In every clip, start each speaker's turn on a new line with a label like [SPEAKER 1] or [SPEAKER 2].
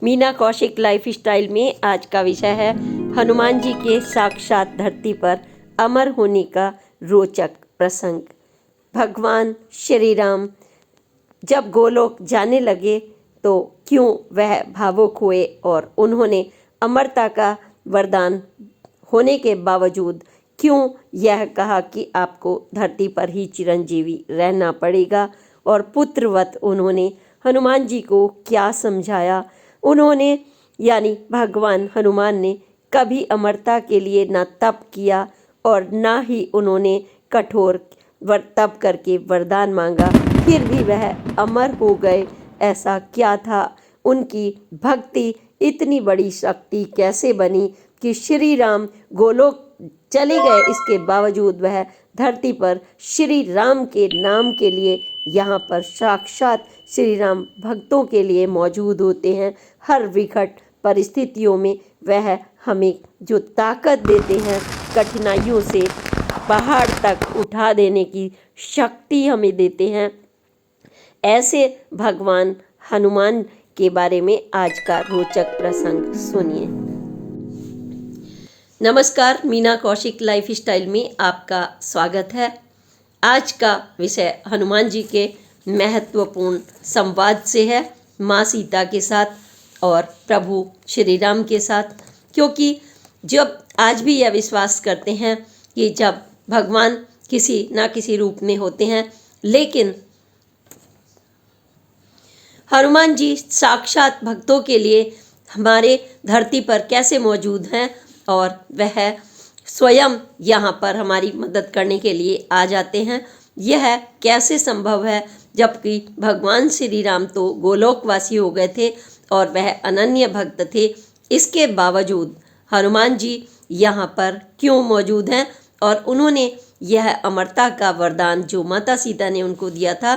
[SPEAKER 1] Meena Kaushik life style में आज का विषय है हनुमान जी के साक्षात धरती पर अमर होने का रोचक प्रसंग। भगवान श्री राम जब गोलोक जाने लगे तो क्यों वह भावुक हुए और उन्होंने अमरता का वरदान होने के बावजूद क्यों यह कहा कि आपको धरती पर ही चिरंजीवी रहना पड़ेगा, और पुत्रवत उन्होंने हनुमान जी को क्या समझाया। उन्होंने यानी भगवान हनुमान ने कभी अमरता के लिए न तप किया और न ही उन्होंने कठोर तप करके वरदान मांगा, फिर भी वह अमर हो गए। ऐसा क्या था? उनकी भक्ति इतनी बड़ी शक्ति कैसे बनी कि श्री राम गोलोक चले गए, इसके बावजूद वह धरती पर श्री राम के नाम के लिए यहाँ पर साक्षात श्री राम भक्तों के लिए मौजूद होते हैं। हर विकट परिस्थितियों में वह हमें जो ताकत देते हैं, कठिनाइयों से पहाड़ तक उठा देने की शक्ति हमें देते हैं। ऐसे भगवान हनुमान के बारे में आज का रोचक प्रसंग सुनिए। नमस्कार, मीना कौशिक लाइफ स्टाइल में आपका स्वागत है। आज का विषय हनुमान जी के महत्वपूर्ण संवाद से है, माँ सीता के साथ और प्रभु श्री राम के साथ। क्योंकि जब आज भी यह विश्वास करते हैं कि जब भगवान किसी ना किसी रूप में होते हैं, लेकिन हनुमान जी साक्षात भक्तों के लिए हमारे धरती पर कैसे मौजूद हैं और वह स्वयं यहाँ पर हमारी मदद करने के लिए आ जाते हैं। यह कैसे संभव है जबकि भगवान श्री राम तो गोलोकवासी हो गए थे और वह अनन्य भक्त थे, इसके बावजूद हनुमान जी यहाँ पर क्यों मौजूद हैं और उन्होंने यह अमरता का वरदान जो माता सीता ने उनको दिया था,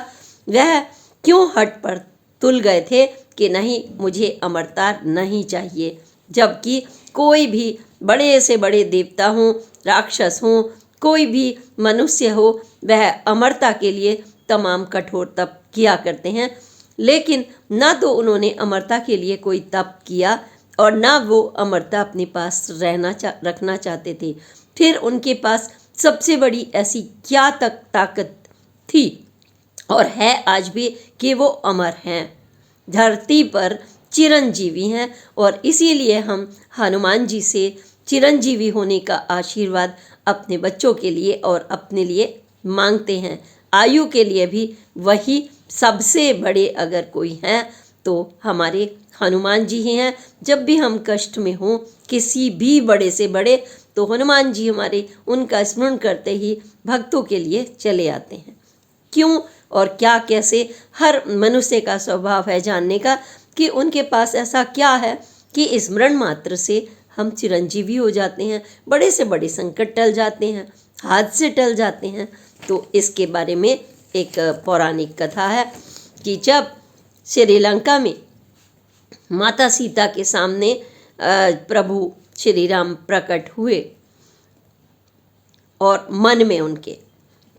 [SPEAKER 1] वह क्यों हट पर तुल गए थे कि नहीं, मुझे अमरता नहीं चाहिए। जबकि कोई भी बड़े से बड़े देवता हों, राक्षस हों, कोई भी मनुष्य हो, वह अमरता के लिए तमाम कठोर तप किया करते हैं, लेकिन ना तो उन्होंने अमरता के लिए कोई तप किया और ना वो अमरता अपने पास रखना चाहते थे। फिर उनके पास सबसे बड़ी ऐसी क्या ताकत थी और है आज भी कि वो अमर हैं, धरती पर चिरंजीवी हैं। और इसीलिए हम हनुमान जी से चिरंजीवी होने का आशीर्वाद अपने बच्चों के लिए और अपने लिए मांगते हैं। आयु के लिए भी वही सबसे बड़े अगर कोई हैं तो हमारे हनुमान जी ही हैं। जब भी हम कष्ट में हों, किसी भी बड़े से बड़े, तो हनुमान जी हमारे उनका स्मरण करते ही भक्तों के लिए चले आते हैं। क्यों और क्या, कैसे, हर मनुष्य का स्वभाव है जानने का कि उनके पास ऐसा क्या है कि स्मरण मात्र से हम चिरंजीवी हो जाते हैं, बड़े से बड़े संकट टल जाते हैं, हादसे टल जाते हैं। तो इसके बारे में एक पौराणिक कथा है कि जब श्रीलंका में माता सीता के सामने प्रभु श्री राम प्रकट हुए और मन में उनके,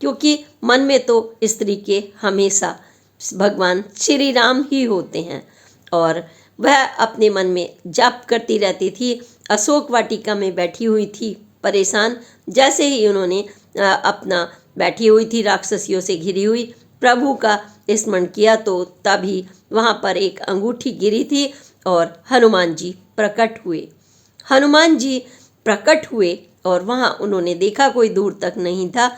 [SPEAKER 1] क्योंकि मन में तो स्त्री के हमेशा भगवान श्री राम ही होते हैं, और वह अपने मन में जाप करती रहती थी। अशोक वाटिका में बैठी हुई थी परेशान। जैसे ही उन्होंने अपना बैठी हुई थी राक्षसियों से घिरी हुई, प्रभु का स्मरण किया तो तभी वहाँ पर एक अंगूठी गिरी थी और हनुमान जी प्रकट हुए। हनुमान जी प्रकट हुए और वहाँ उन्होंने देखा कोई दूर तक नहीं था,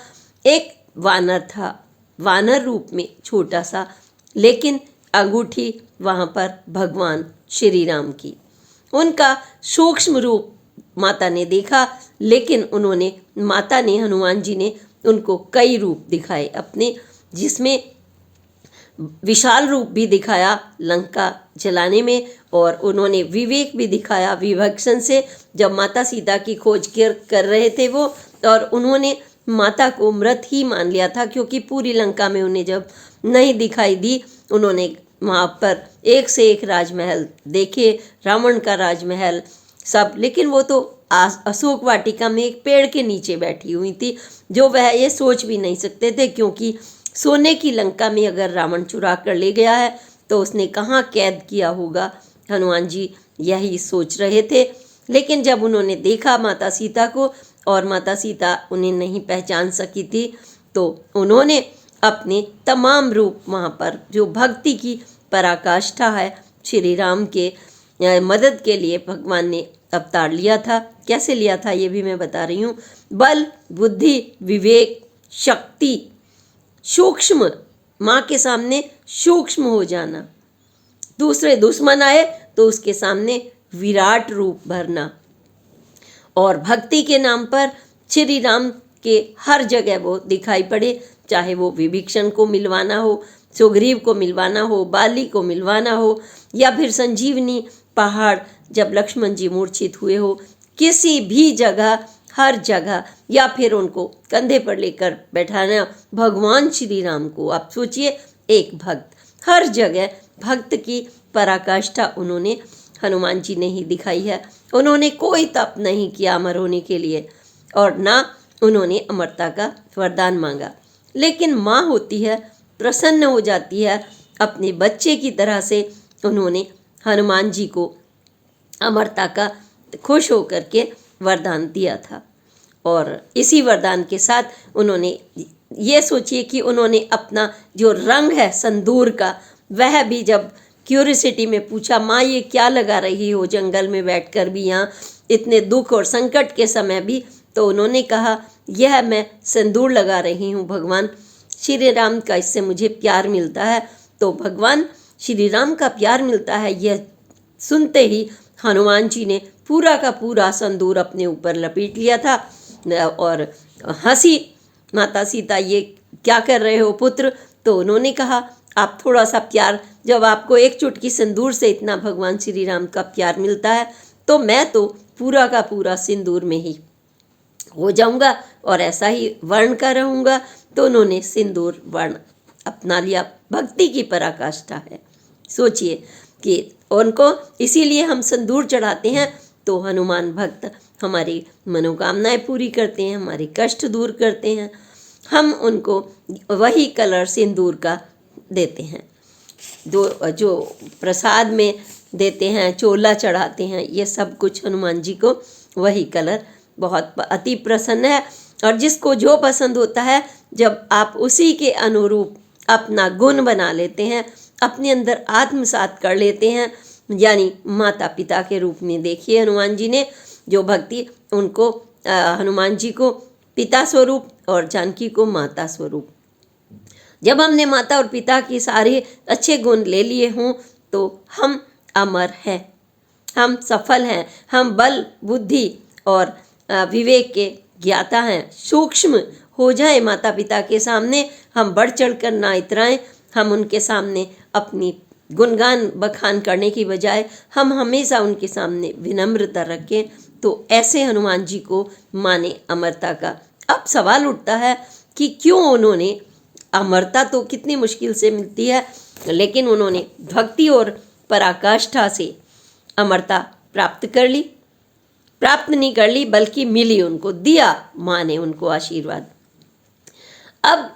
[SPEAKER 1] एक वानर था, वानर रूप में छोटा सा, लेकिन अंगूठी वहाँ पर भगवान श्री राम की। उनका सूक्ष्म रूप माता ने देखा, लेकिन माता ने हनुमान जी ने उनको कई रूप दिखाए अपने, जिसमें विशाल रूप भी दिखाया लंका जलाने में, और उन्होंने विवेक भी दिखाया विभक्षण से, जब माता सीता की खोज कर रहे थे वो, और उन्होंने माता को मृत ही मान लिया था, क्योंकि पूरी लंका में उन्हें जब नहीं दिखाई दी, उन्होंने वहाँ पर एक से एक राजमहल देखे, रावण का राजमहल सब, लेकिन वो तो अशोक वाटिका में एक पेड़ के नीचे बैठी हुई थी, जो वह ये सोच भी नहीं सकते थे, क्योंकि सोने की लंका में अगर रावण चुरा कर ले गया है तो उसने कहाँ कैद किया होगा, हनुमान जी यही सोच रहे थे। लेकिन जब उन्होंने देखा माता सीता को और माता सीता उन्हें नहीं पहचान सकी थी, तो उन्होंने अपने तमाम रूप वहाँ पर जो भक्ति की पराकाष्ठा है, श्री राम के मदद के लिए भगवान ने अवतार लिया था। कैसे लिया था ये भी मैं बता रही हूँ। बल, बुद्धि, विवेक, शक्ति, सूक्ष्म, माँ के सामने सूक्ष्म हो जाना, दूसरे दुश्मन आए तो उसके सामने विराट रूप भरना, और भक्ति के नाम पर श्री राम के हर जगह वो दिखाई पड़े, चाहे वो विभीषण को मिलवाना हो, सुग्रीव को मिलवाना हो, बाली को मिलवाना हो, या फिर संजीवनी पहाड़ जब लक्ष्मण जी मूर्छित हुए हो, किसी भी जगह, हर जगह, या फिर उनको कंधे पर लेकर बैठाना भगवान श्री राम को। आप सोचिए, एक भक्त, हर जगह भक्त की पराकाष्ठा उन्होंने, हनुमान जी ने ही दिखाई है। उन्होंने कोई तप नहीं किया अमर होने के लिए, और ना उन्होंने अमरता का वरदान मांगा। लेकिन माँ होती है, प्रसन्न हो जाती है अपने बच्चे की तरह से। उन्होंने हनुमान जी को अमरता का खुश होकर के वरदान दिया था, और इसी वरदान के साथ उन्होंने ये सोचिए कि उन्होंने अपना जो रंग है संदूर का, वह भी जब क्यूरियोसिटी में पूछा, माँ ये क्या लगा रही हो जंगल में बैठकर भी, यहाँ इतने दुख और संकट के समय भी, तो उन्होंने कहा यह मैं सिंदूर लगा रही हूँ भगवान श्री राम का, इससे मुझे प्यार मिलता है। तो भगवान श्री राम का प्यार मिलता है, यह सुनते ही हनुमान जी ने पूरा का पूरा संदूर अपने ऊपर लपेट लिया था और हंसी, माता सीता ये क्या कर रहे हो पुत्र। तो उन्होंने कहा आप थोड़ा सा प्यार, जब आपको एक चुटकी सिंदूर से इतना भगवान श्री राम का प्यार मिलता है, तो मैं तो पूरा का पूरा सिंदूर में ही हो जाऊंगा और ऐसा ही वर्ण का रहूंगा। तो उन्होंने सिंदूर वर्ण अपना लिया। भक्ति की पराकाष्ठा है। सोचिए कि उनको, इसीलिए हम सिंदूर चढ़ाते हैं, तो हनुमान भक्त हमारी मनोकामनाएं पूरी करते हैं, हमारे कष्ट दूर करते हैं। हम उनको वही कलर सिंदूर का देते हैं, जो प्रसाद में देते हैं, चोला चढ़ाते हैं, ये सब कुछ हनुमान जी को वही कलर बहुत अति प्रसन्न है। और जिसको जो पसंद होता है, जब आप उसी के अनुरूप अपना गुण बना लेते हैं, अपने अंदर आत्मसात कर लेते हैं, यानी माता पिता के रूप में देखिए हनुमान जी ने जो भक्ति, उनको हनुमान जी को पिता स्वरूप और जानकी को माता स्वरूप। जब हमने माता और पिता की सारे अच्छे गुण ले लिए हों, तो हम अमर हैं, हम सफल हैं, हम बल, बुद्धि और विवेक के ज्ञाता हैं। सूक्ष्म हो जाए माता पिता के सामने, हम बढ़ चढ़ कर ना इतराएं। हम उनके सामने अपनी गुणगान बखान करने की बजाय हम हमेशा उनके सामने विनम्रता रखें। तो ऐसे हनुमान जी को माने अमरता का। अब सवाल उठता है कि क्यों उन्होंने, अमरता तो कितनी मुश्किल से मिलती है, लेकिन उन्होंने भक्ति और पराकाष्ठा से अमरता प्राप्त कर ली। प्राप्त नहीं कर ली, बल्कि मिली उनको, दिया माँ ने उनको आशीर्वाद। अब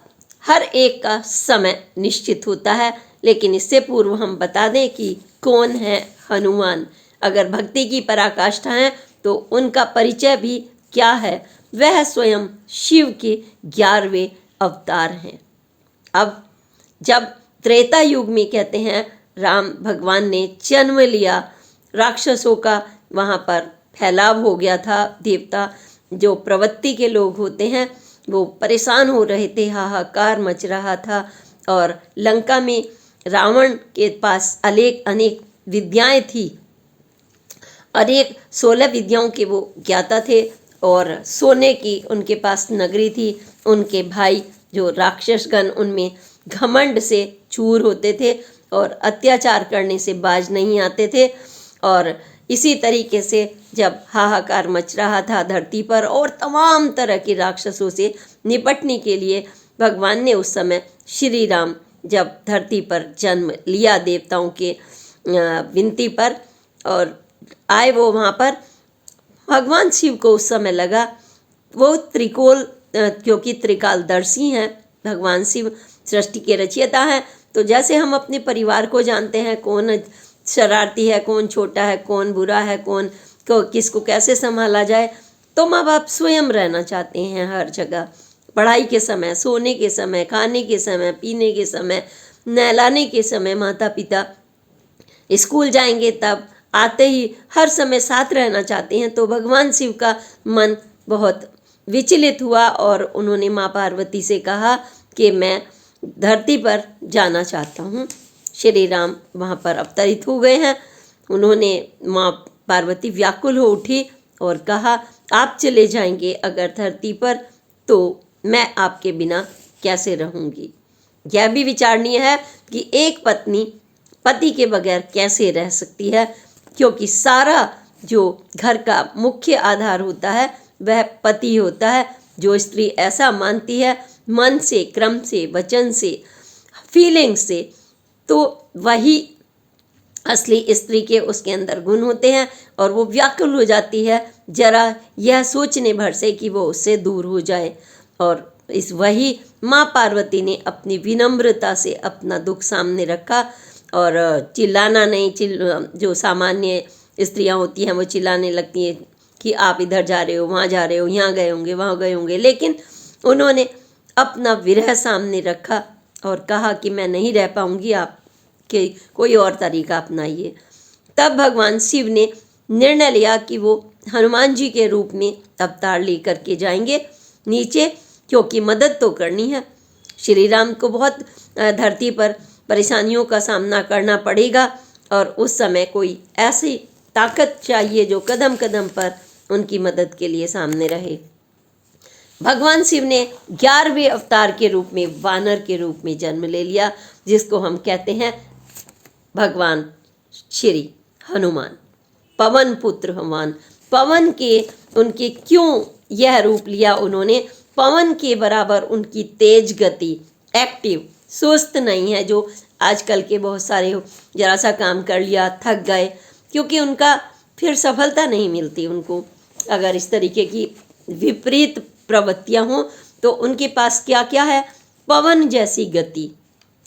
[SPEAKER 1] हर एक का समय निश्चित होता है, लेकिन इससे पूर्व हम बता दें कि कौन है हनुमान। अगर भक्ति की पराकाष्ठा है तो उनका परिचय भी क्या है। वह स्वयं शिव के 11वें अवतार हैं। अब जब त्रेता युग में कहते हैं राम भगवान ने जन्म लिया, राक्षसों का वहाँ पर फैलाव हो गया था। देवता जो प्रवृत्ति के लोग होते हैं वो परेशान हो रहे थे, हाहाकार मच रहा था। और लंका में रावण के पास अनेक विद्याएं थी, अनेक 16 विद्याओं के वो ज्ञाता थे, और सोने की उनके पास नगरी थी। उनके भाई जो राक्षसगण उनमें घमंड से चूर होते थे और अत्याचार करने से बाज नहीं आते थे। और इसी तरीके से जब हाहाकार मच रहा था धरती पर और तमाम तरह के राक्षसों से निपटने के लिए भगवान ने उस समय श्री राम जब धरती पर जन्म लिया देवताओं के विनती पर और आए वो वहाँ पर, भगवान शिव को उस समय लगा वो त्रिकोल, क्योंकि त्रिकालदर्शी हैं भगवान शिव, सृष्टि के रचयिता हैं। तो जैसे हम अपने परिवार को जानते हैं कौन शरारती है, कौन छोटा है, कौन बुरा है, कौन को किसको कैसे संभाला जाए। तो माँ बाप स्वयं रहना चाहते हैं हर जगह, पढ़ाई के समय, सोने के समय, खाने के समय, पीने के समय, नहलाने के समय माता पिता स्कूल जाएंगे तब, आते ही हर समय साथ रहना चाहते हैं। तो भगवान शिव का मन बहुत विचलित हुआ और उन्होंने माँ पार्वती से कहा कि मैं धरती पर जाना चाहता हूँ। श्री राम वहाँ पर अवतरित हो गए हैं। उन्होंने माँ पार्वती व्याकुल हो उठी और कहा, आप चले जाएंगे अगर धरती पर तो मैं आपके बिना कैसे रहूँगी। यह भी विचारणीय है कि एक पत्नी पति के बगैर कैसे रह सकती है, क्योंकि सारा जो घर का मुख्य आधार होता है वह पति होता है। जो स्त्री ऐसा मानती है मन से, क्रम से, वचन से, फीलिंग से, तो वही असली स्त्री के उसके अंदर गुण होते हैं और वो व्याकुल हो जाती है जरा यह सोचने भर से कि वो उससे दूर हो जाए। और इस वही माँ पार्वती ने अपनी विनम्रता से अपना दुख सामने रखा और चिल्लाना नहीं, जो सामान्य स्त्रियां होती हैं वो चिल्लाने लगती हैं कि आप इधर जा रहे हो, वहाँ जा रहे हो, यहाँ गए होंगे, वहाँ गए होंगे, लेकिन उन्होंने अपना विरह सामने रखा और कहा कि मैं नहीं रह पाऊंगी, आप के कोई और तरीका अपनाइए। तब भगवान शिव ने निर्णय लिया कि वो हनुमान जी के रूप में अवतार लेकर के जाएंगे नीचे, क्योंकि मदद तो करनी है। श्री राम को बहुत धरती पर परेशानियों का सामना करना पड़ेगा और उस समय कोई ऐसी ताकत चाहिए जो कदम कदम पर उनकी मदद के लिए सामने रहे। भगवान शिव ने 11वें अवतार के रूप में वानर के रूप में जन्म ले लिया, जिसको हम कहते हैं भगवान श्री हनुमान, पवन पुत्र हनुमान। पवन के उनके क्यों यह रूप लिया उन्होंने? पवन के बराबर उनकी तेज गति, एक्टिव, सुस्त नहीं है जो आजकल के बहुत सारे जरा सा काम कर लिया थक गए, क्योंकि उनका फिर सफलता नहीं मिलती उनको। अगर इस तरीके की विपरीत प्रवृत्तियां हों तो उनके पास क्या क्या है? पवन जैसी गति,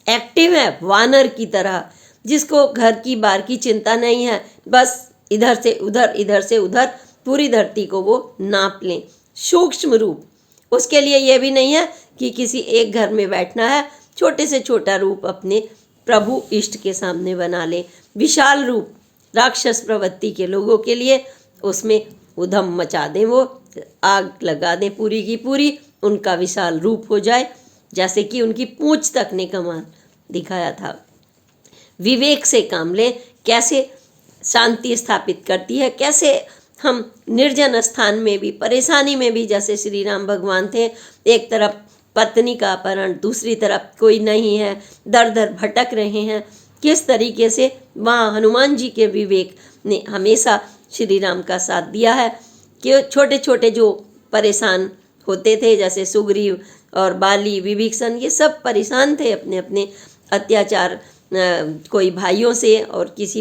[SPEAKER 1] एक्टिव है वानर की तरह, जिसको घर की बार की चिंता नहीं है, बस इधर से उधर, इधर से उधर पूरी धरती को वो नाप लें। सूक्ष्म रूप, उसके लिए यह भी नहीं है कि किसी एक घर में बैठना है, छोटे से छोटा रूप अपने प्रभु इष्ट के सामने बना लें। विशाल रूप राक्षस प्रवृत्ति के लोगों के लिए, उसमें उधम मचा दें, वो आग लगा दें पूरी की पूरी, उनका विशाल रूप हो जाए, जैसे कि उनकी पूंछ तक ने कमाल दिखाया था। विवेक से काम लें, कैसे शांति स्थापित करती है, कैसे हम निर्जन स्थान में भी, परेशानी में भी, जैसे श्री राम भगवान थे, एक तरफ पत्नी का अपहरण, दूसरी तरफ कोई नहीं है, दर दर भटक रहे हैं, किस तरीके से वहाँ हनुमान जी के विवेक ने हमेशा श्री राम का साथ दिया है कि छोटे छोटे जो परेशान होते थे, जैसे सुग्रीव और बाली, विभीषण, ये सब परेशान थे अपने अपने अत्याचार, कोई भाइयों से और किसी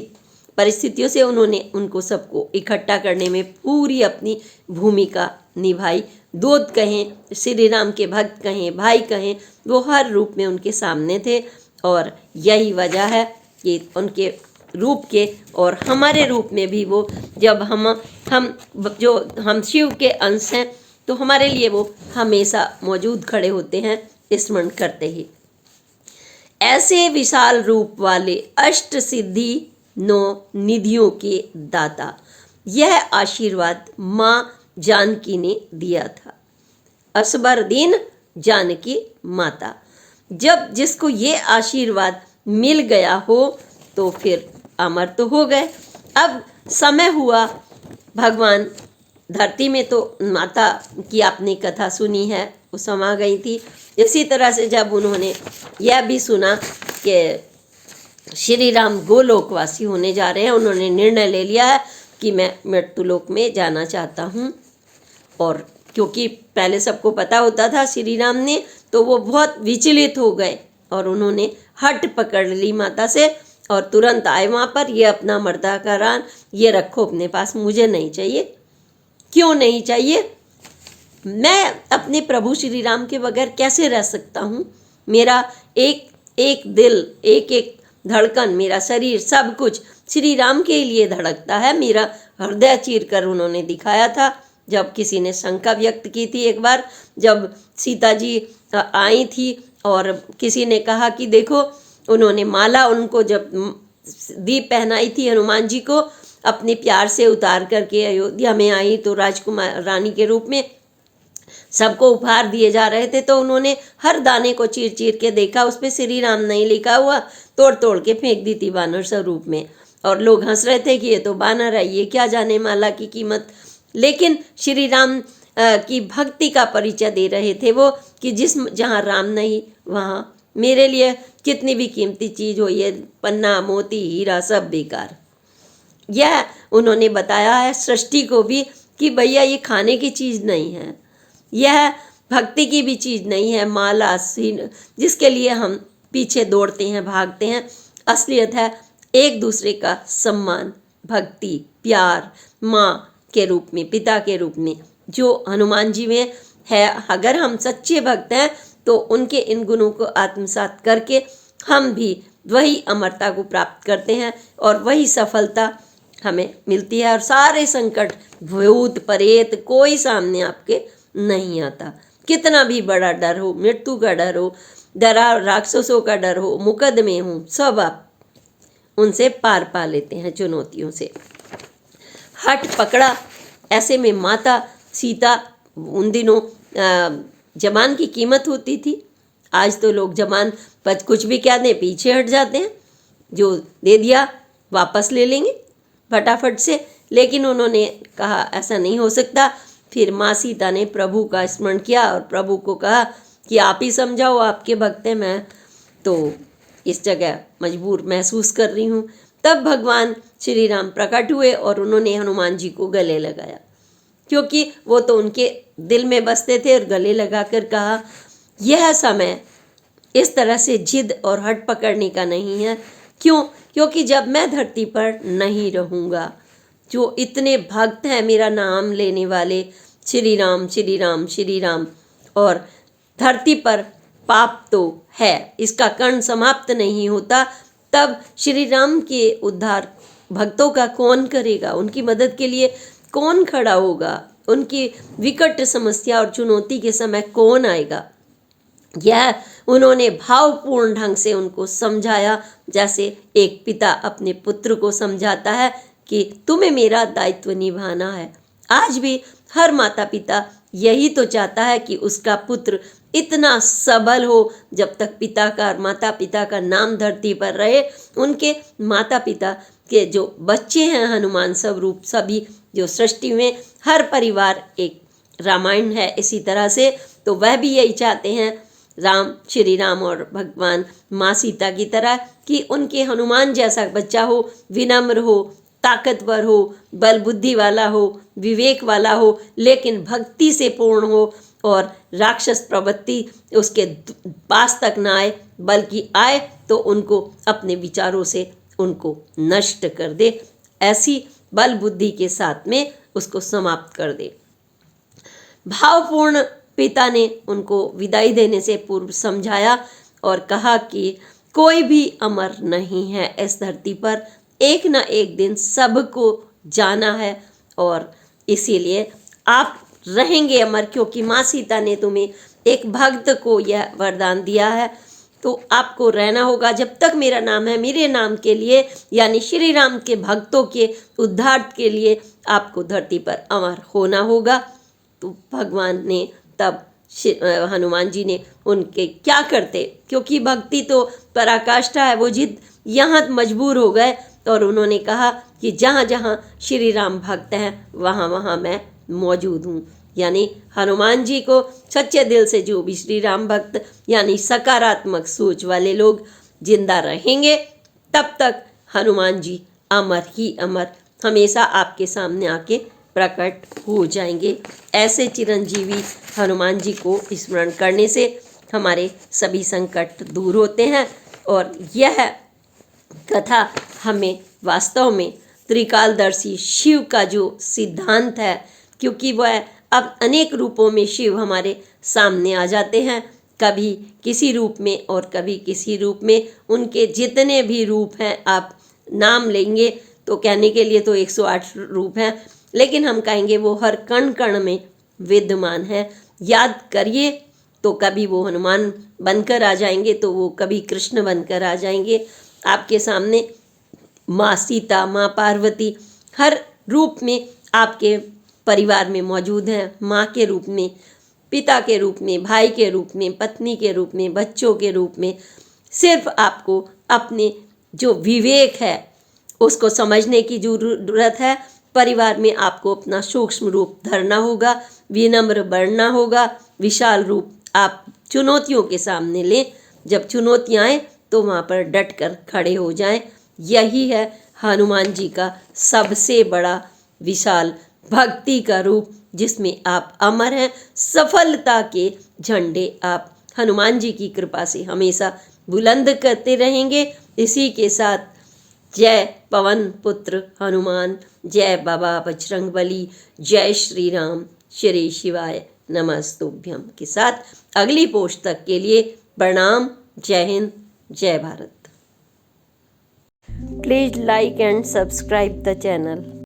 [SPEAKER 1] परिस्थितियों से, उन्होंने उनको सबको इकट्ठा करने में पूरी अपनी भूमिका निभाई। दूत कहें, श्री राम के भक्त कहें, भाई कहें, वो हर रूप में उनके सामने थे। और यही वजह है कि उनके रूप के और हमारे रूप में भी वो, जब हम शिव के अंश हैं तो हमारे लिए वो हमेशा मौजूद खड़े होते हैं, स्मरण करते ही। ऐसे विशाल रूप वाले अष्ट सिद्धि 9 निधियों के दाता, यह आशीर्वाद माँ जानकी ने दिया था। असबर दिन जानकी माता, जब जिसको ये आशीर्वाद मिल गया हो तो फिर अमर तो हो गए। अब समय हुआ, भगवान धरती में तो माता की आपने कथा सुनी है, वो समा गई थी। इसी तरह से जब उन्होंने यह भी सुना कि श्री राम गोलोकवासी होने जा रहे हैं, उन्होंने निर्णय ले लिया है कि मैं मृत्युलोक में जाना चाहता हूँ। और क्योंकि पहले सबको पता होता था श्री राम ने, तो वो बहुत विचलित हो गए और उन्होंने हट पकड़ ली माता से और तुरंत आए वहाँ पर। ये अपना मर्दा का रान ये रखो अपने पास, मुझे नहीं चाहिए। क्यों नहीं चाहिए? मैं अपने प्रभु श्री राम के बगैर कैसे रह सकता हूँ? मेरा एक एक दिल, एक एक धड़कन, मेरा शरीर, सब कुछ श्री राम के लिए धड़कता है। मेरा हृदय चीर कर उन्होंने दिखाया था। जब किसी ने शंका व्यक्त की थी एक बार, जब सीता जी आई थी और किसी ने कहा कि देखो, उन्होंने माला उनको जब दी पहनाई थी हनुमान जी को, अपने प्यार से उतार करके अयोध्या में आई तो राजकुमार रानी के रूप में सबको उपहार दिए जा रहे थे, तो उन्होंने हर दाने को चीर चीर के देखा, उस पर श्री राम नहीं लिखा हुआ, तोड़ तोड़ के फेंक दी थी बानर स्वरूप में। और लोग हंस रहे थे कि ये तो बानर है, ये क्या जाने माला की कीमत। लेकिन श्री राम की भक्ति का परिचय दे रहे थे वो, कि जहाँ राम नहीं वहाँ मेरे लिए कितनी भी कीमती चीज़ हो, ये पन्ना मोती हीरा सब बेकार। यह उन्होंने बताया है सृष्टि को भी कि भैया ये खाने की चीज़ नहीं है, यह भक्ति की भी चीज़ नहीं है। माला सीन जिसके लिए हम पीछे दौड़ते हैं, भागते हैं, असलियत है एक दूसरे का सम्मान, भक्ति, प्यार, माँ के रूप में, पिता के रूप में, जो हनुमान जी में है। अगर हम सच्चे भक्त हैं तो उनके इन गुणों को आत्मसात करके हम भी वही अमरता को प्राप्त करते हैं और वही सफलता हमें मिलती है। और सारे संकट, भूत प्रेत, कोई सामने आपके नहीं आता। कितना भी बड़ा डर हो, मृत्यु का डर हो, डरा राक्षसों का डर हो, मुकदमे हो, सब आप उनसे पार पा लेते हैं चुनौतियों से। हट पकड़ा। ऐसे में माता सीता उन दिनों जबान की कीमत होती थी। आज तो लोग जबान पर कुछ भी कह दें पीछे हट जाते हैं, जो दे दिया वापस ले लेंगे फटाफट से। लेकिन उन्होंने कहा ऐसा नहीं हो सकता। फिर माँ सीता ने प्रभु का स्मरण किया और प्रभु को कहा कि आप ही समझाओ, आपके भक्त हैं, मैं तो इस जगह मजबूर महसूस कर रही हूँ। तब भगवान श्री राम प्रकट हुए और उन्होंने हनुमान जी को गले लगाया, क्योंकि वो तो उनके दिल में बसते थे, और गले लगाकर कहा यह समय इस तरह से जिद और हट पकड़ने का नहीं है। क्यों? क्योंकि जब मैं धरती पर नहीं रहूँगा, जो इतने भक्त हैं मेरा नाम लेने वाले, श्री राम श्री राम श्री राम, और धरती पर पाप तो है, इसका कर्ण समाप्त नहीं होता, तब श्री राम के उद्धार भक्तों का कौन करेगा? उनकी मदद के लिए कौन खड़ा होगा? उनकी विकट समस्या और चुनौती के समय कौन आएगा? यह उन्होंने भावपूर्ण ढंग से उनको समझाया, जैसे एक पिता अपने पुत्र को समझाता है कि तुम्हें मेरा दायित्व निभाना है। आज भी हर माता पिता यही तो चाहता है कि उसका पुत्र इतना सबल हो, जब तक पिता का और माता पिता का नाम धरती पर रहे। उनके माता पिता के जो बच्चे हैं हनुमान स्वरूप, सभी जो सृष्टि में हर परिवार एक रामायण है इसी तरह से, तो वह भी यही चाहते हैं राम श्री राम और भगवान माँ सीता की तरह कि उनके हनुमान जैसा बच्चा हो, विनम्र हो, ताकतवर हो, बल बुद्धि वाला हो, विवेक वाला हो, लेकिन भक्ति से पूर्ण हो और राक्षस प्रवृत्ति उसके पास तक ना आए, बल्कि आए तो उनको अपने विचारों से उनको नष्ट कर दे, ऐसी बल बुद्धि के साथ में उसको समाप्त कर दे। भावपूर्ण पिता ने उनको विदाई देने से पूर्व समझाया और कहा कि कोई भी अमर नहीं है इस धरती पर, एक ना एक दिन सबको जाना है, और इसीलिए आप रहेंगे अमर, क्योंकि माँ सीता ने तुम्हें एक भक्त को यह वरदान दिया है, तो आपको रहना होगा जब तक मेरा नाम है। मेरे नाम के लिए, यानी श्री राम के भक्तों के उद्धार के लिए आपको धरती पर अमर होना होगा। तो भगवान ने तब हनुमान जी ने उनके क्या करते, क्योंकि भक्ति तो पराकाष्ठा है, वो जिद यहाँ मजबूर हो गए और उन्होंने कहा कि जहाँ जहाँ श्री राम भक्त हैं वहाँ वहाँ मैं मौजूद हूँ। यानी हनुमान जी को सच्चे दिल से जो भी श्री राम भक्त यानी सकारात्मक सोच वाले लोग जिंदा रहेंगे, तब तक हनुमान जी अमर ही अमर हमेशा आपके सामने आके प्रकट हो जाएंगे। ऐसे चिरंजीवी हनुमान जी को स्मरण करने से हमारे सभी संकट दूर होते हैं। और यह कथा हमें वास्तव में त्रिकालदर्शी शिव का जो सिद्धांत है, क्योंकि वह अब अनेक रूपों में शिव हमारे सामने आ जाते हैं, कभी किसी रूप में और कभी किसी रूप में। उनके जितने भी रूप हैं आप नाम लेंगे तो कहने के लिए तो 108 रूप हैं, लेकिन हम कहेंगे वो हर कण कण में विद्यमान है। याद करिए तो कभी वो हनुमान बनकर आ जाएंगे, तो वो कभी कृष्ण बनकर आ जाएंगे। आपके सामने माँ सीता, माँ पार्वती हर रूप में आपके परिवार में मौजूद हैं। माँ के रूप में, पिता के रूप में, भाई के रूप में, पत्नी के रूप में, बच्चों के रूप में। सिर्फ आपको अपने जो विवेक है उसको समझने की जरूरत है। परिवार में आपको अपना सूक्ष्म रूप धरना होगा, विनम्र बनना होगा, विशाल रूप आप चुनौतियों के सामने लें। जब चुनौतियाँ आए तो वहाँ पर डट कर खड़े हो जाएं। यही है हनुमान जी का सबसे बड़ा विशाल भक्ति का रूप, जिसमें आप अमर हैं। सफलता के झंडे आप हनुमान जी की कृपा से हमेशा बुलंद करते रहेंगे। इसी के साथ जय पवन पुत्र हनुमान, जय बाबा बजरंगबली, जय श्री राम, श्री शिवाय नमस्तुभ्यम के साथ अगली पोस्ट तक के लिए प्रणाम। जय हिंद, जय Bharat. Please like and subscribe the channel.